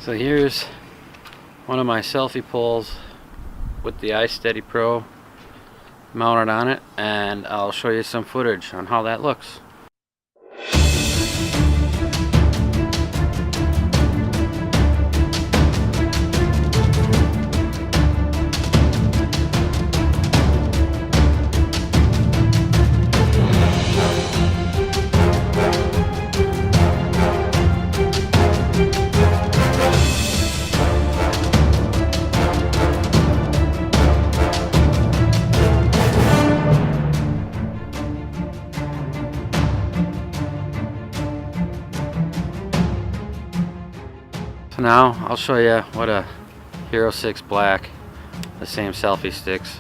So here's one of my selfie poles with the iSteady Pro mounted on it, and I'll show you some footage on how that looks. So now I'll show you what a Hero 6 Black, the same selfie sticks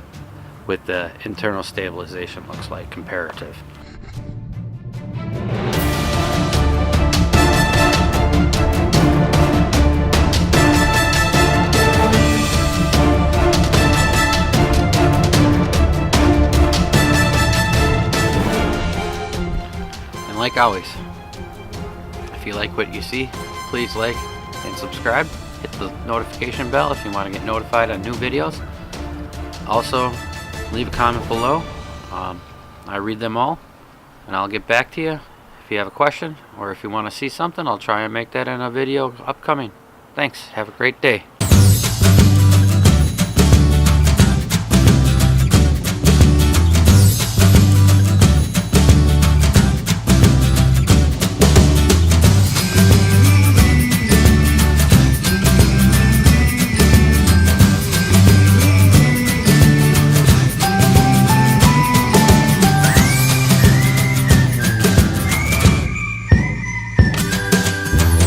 with the internal stabilization looks like comparative. And like always, if you like what you see, please like and subscribe. Hit the notification bell if you want to get notified on new videos. Also, leave a comment below. I read them all, and I'll get back to you if you have a question, or if you want to see something, I'll try and make that in a video upcoming. Thanks. Have a great day.